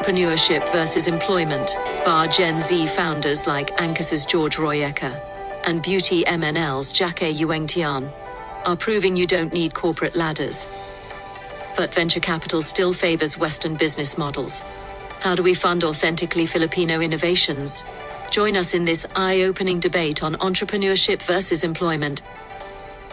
Entrepreneurship versus employment, bar Gen Z founders like Angkas' George Royeca and beauty MNL's Jacqe Yuengtian, are proving you don't need corporate ladders. But venture capital still favors Western business models. How do we fund authentically Filipino innovations? Join us in this eye-opening debate on entrepreneurship versus employment.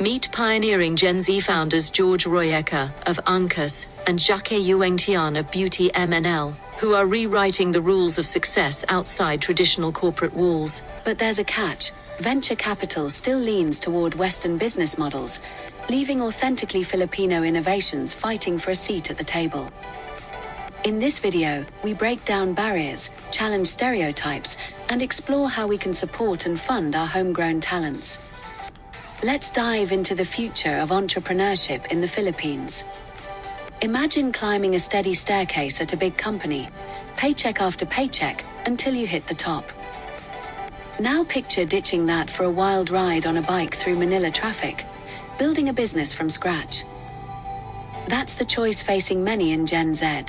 Meet pioneering Gen Z founders George Royeca of Angkas and Jacqe Yuengtian of beauty MNL, who are rewriting the rules of success outside traditional corporate walls. But there's a catch. Venture capital still leans toward Western business models, leaving authentically Filipino innovations fighting for a seat at the table. In this video, we break down barriers, challenge stereotypes, and explore how we can support and fund our homegrown talents. Let's dive into the future of entrepreneurship in the Philippines. Imagine climbing a steady staircase at a big company, paycheck after paycheck, until you hit the top. Now picture ditching that for a wild ride on a bike through Manila traffic, building a business from scratch. That's the choice facing many in Gen Z.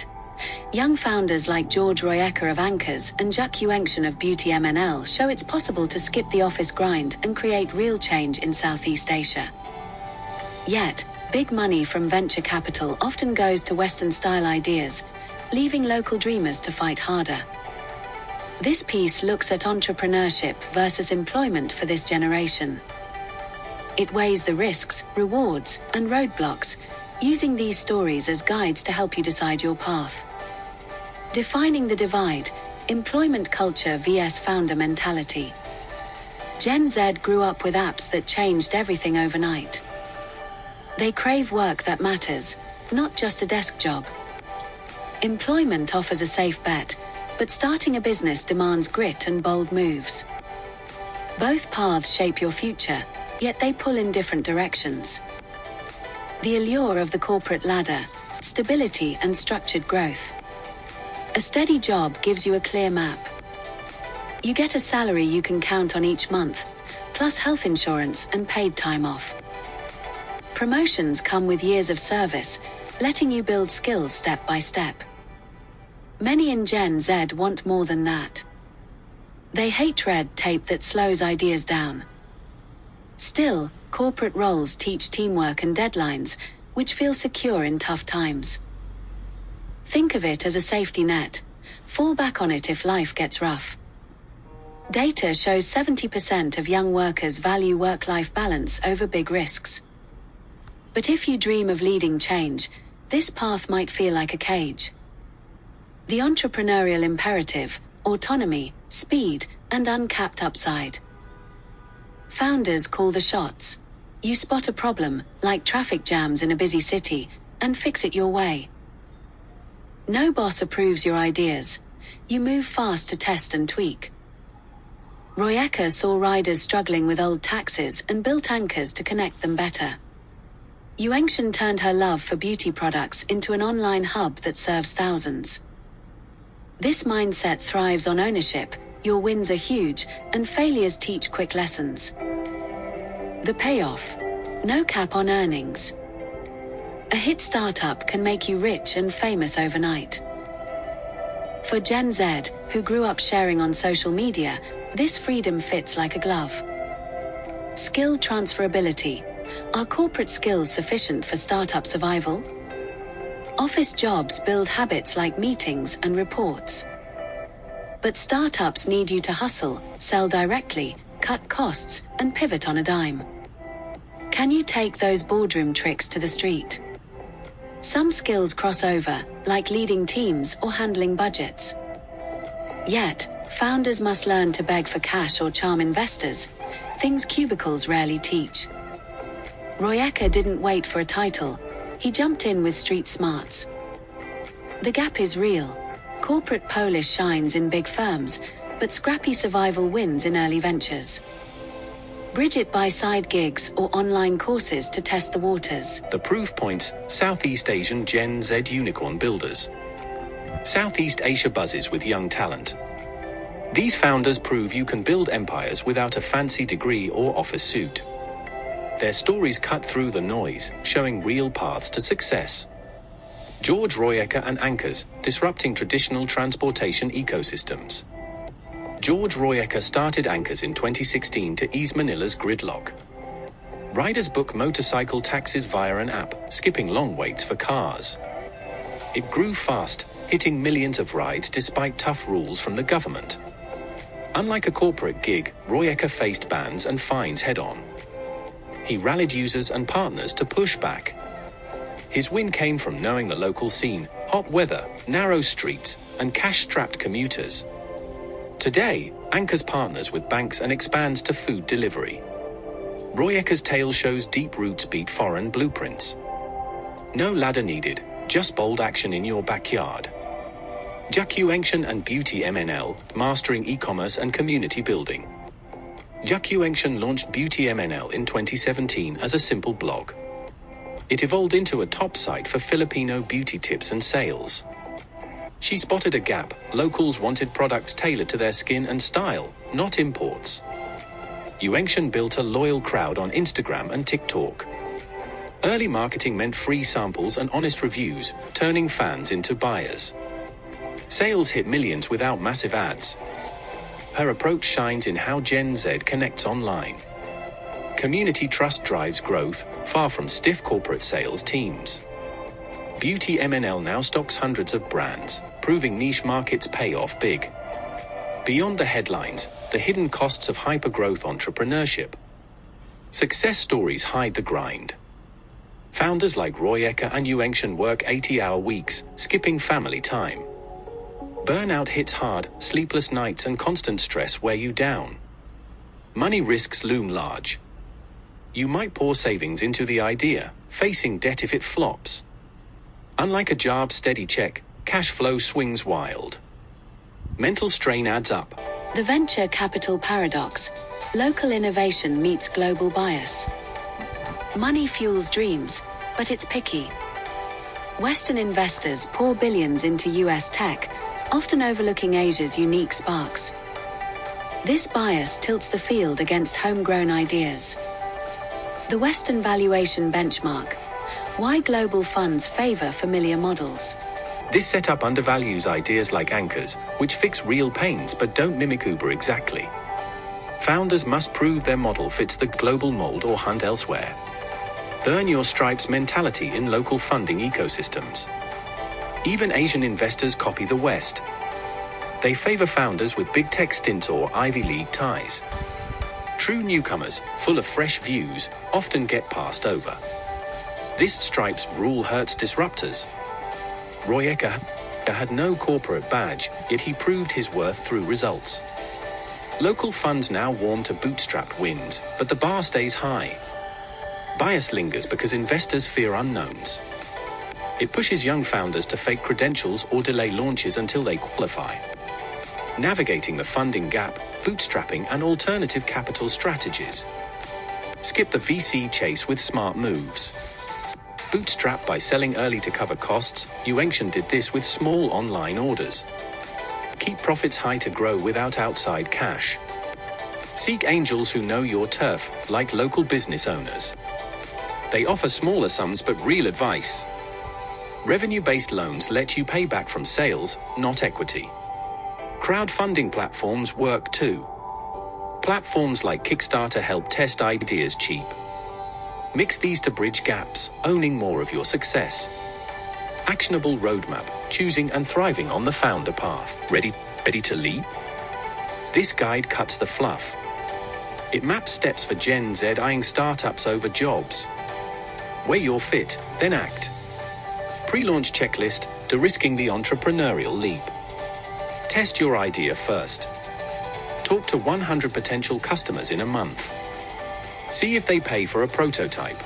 Young founders like George Royeca of Angkas and Jacqe Yuengtian of beauty MNL show it's possible to skip the office grind and create real change in Southeast Asia. Yet, big money from venture capital often goes to Western-style ideas, leaving local dreamers to fight harder. This piece looks at entrepreneurship versus employment for this generation. It weighs the risks, rewards, and roadblocks, using these stories as guides to help you decide your path. Defining the divide: employment culture vs founder mentality. Gen Z grew up with apps that changed everything overnight. They crave work that matters, not just a desk job. Employment offers a safe bet, but starting a business demands grit and bold moves. Both paths shape your future, yet they pull in different directions. The allure of the corporate ladder: stability and structured growth. A steady job gives you a clear map. You get a salary you can count on each month, plus health insurance and paid time off. Promotions come with years of service, letting you build skills step by step. Many in Gen Z want more than that. They hate red tape that slows ideas down. Still, corporate roles teach teamwork and deadlines, which feel secure in tough times. Think of it as a safety net. Fall back on it if life gets rough. Data shows 70% of young workers value work-life balance over big risks. But if you dream of leading change, this path might feel like a cage. The entrepreneurial imperative: autonomy, speed, and uncapped upside. Founders call the shots. You spot a problem, like traffic jams in a busy city, and fix it your way. No boss approves your ideas. You move fast to test and tweak. Royeca saw riders struggling with old taxis and built Angkas to connect them better. Yuengtian turned her love for beauty products into an online hub that serves thousands. This mindset thrives on ownership. Your wins are huge, and failures teach quick lessons. The payoff: no cap on earnings. A hit startup can make you rich and famous overnight. For Gen Z, who grew up sharing on social media, this freedom fits like a glove. Skill transferability: are corporate skills sufficient for startup survival? Office jobs build habits like meetings and reports. But startups need you to hustle, sell directly, cut costs, and pivot on a dime. Can you take those boardroom tricks to the street? Some skills cross over, like leading teams or handling budgets. Yet, founders must learn to beg for cash or charm investors, things cubicles rarely teach. Royeca didn't wait for a title. He jumped in with street smarts. The gap is real. Corporate polish shines in big firms, but scrappy survival wins in early ventures. Bridge it by side gigs or online courses to test the waters. The proof points: Southeast Asian Gen Z unicorn builders. Southeast Asia buzzes with young talent. These founders prove you can build empires without a fancy degree or office suit. Their stories cut through the noise, showing real paths to success. George Royeca and Angkas, disrupting traditional transportation ecosystems. George Royeca started Angkas in 2016 to ease Manila's gridlock. Riders book motorcycle taxis via an app, skipping long waits for cars. It grew fast, hitting millions of rides despite tough rules from the government. Unlike a corporate gig, Royeca faced bans and fines head-on. He rallied users and partners to push back. His win came from knowing the local scene, hot weather, narrow streets, and cash-strapped commuters. Today, Angkas partners with banks and expands to food delivery. Royeca's tale shows deep roots beat foreign blueprints. No ladder needed, just bold action in your backyard. Jacqe Yuengtian and Beauty MNL, mastering e-commerce and community building. Jacqe Yuengtian launched Beauty MNL in 2017 as a simple blog. It evolved into a top site for Filipino beauty tips and sales. She spotted a gap. Locals wanted products tailored to their skin and style, not imports. Yuengtian built a loyal crowd on Instagram and TikTok. Early marketing meant free samples and honest reviews, turning fans into buyers. Sales hit millions without massive ads. Her approach shines in how Gen Z connects online. Community trust drives growth, far from stiff corporate sales teams. Beauty MNL now stocks hundreds of brands, proving niche markets pay off big. Beyond the headlines, the hidden costs of hyper-growth entrepreneurship. Success stories hide the grind. Founders like Royeca and Yuengtian work 80-hour weeks, skipping family time. Burnout hits hard, sleepless nights and constant stress wear you down. Money risks loom large. You might pour savings into the idea, facing debt if it flops. Unlike a job steady check, cash flow swings wild. Mental strain adds up. The venture capital paradox. Local innovation meets global bias. Money fuels dreams, but it's picky. Western investors pour billions into US tech, often overlooking Asia's unique sparks. This bias tilts the field against homegrown ideas. The Western valuation benchmark. Why global funds favor familiar models. This setup undervalues ideas like Angkas, which fix real pains but don't mimic Uber exactly. Founders must prove their model fits the global mold or hunt elsewhere. Burn your stripes mentality in local funding ecosystems. Even Asian investors copy the West. They favor founders with big tech stints or Ivy League ties. True newcomers, full of fresh views, often get passed over. This stripes rule hurts disruptors. Royeca had no corporate badge, yet he proved his worth through results. Local funds now warm to bootstrapped wins, but the bar stays high. Bias lingers because investors fear unknowns. It pushes young founders to fake credentials or delay launches until they qualify. Navigating the funding gap, bootstrapping and alternative capital strategies. Skip the VC chase with smart moves. Bootstrap by selling early to cover costs. Yuengtian did this with small online orders. Keep profits high to grow without outside cash. Seek angels who know your turf, like local business owners. They offer smaller sums but real advice. Revenue-based loans let you pay back from sales, not equity. Crowdfunding platforms work too. Platforms like Kickstarter help test ideas cheap. Mix these to bridge gaps, owning more of your success. Actionable roadmap, choosing and thriving on the founder path. Ready to leap? This guide cuts the fluff. It maps steps for Gen Z eyeing startups over jobs. Where you're fit, then act. Pre-launch checklist, de-risking the entrepreneurial leap. Test your idea first. Talk to 100 potential customers in a month. See if they pay for a prototype.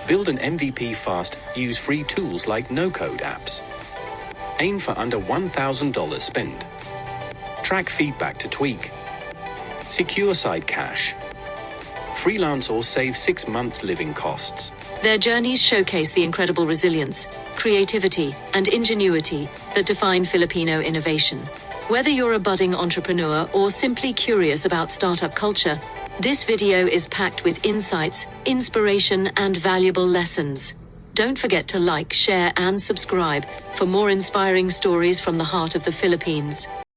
Build an MVP fast, use free tools like no-code apps. Aim for under $1,000 spend. Track feedback to tweak. Secure side cash. Freelance or save 6 months living costs. Their journeys showcase the incredible resilience, creativity, and ingenuity that define Filipino innovation. Whether you're a budding entrepreneur or simply curious about startup culture, this video is packed with insights, inspiration, and valuable lessons. Don't forget to like, share, and subscribe for more inspiring stories from the heart of the Philippines.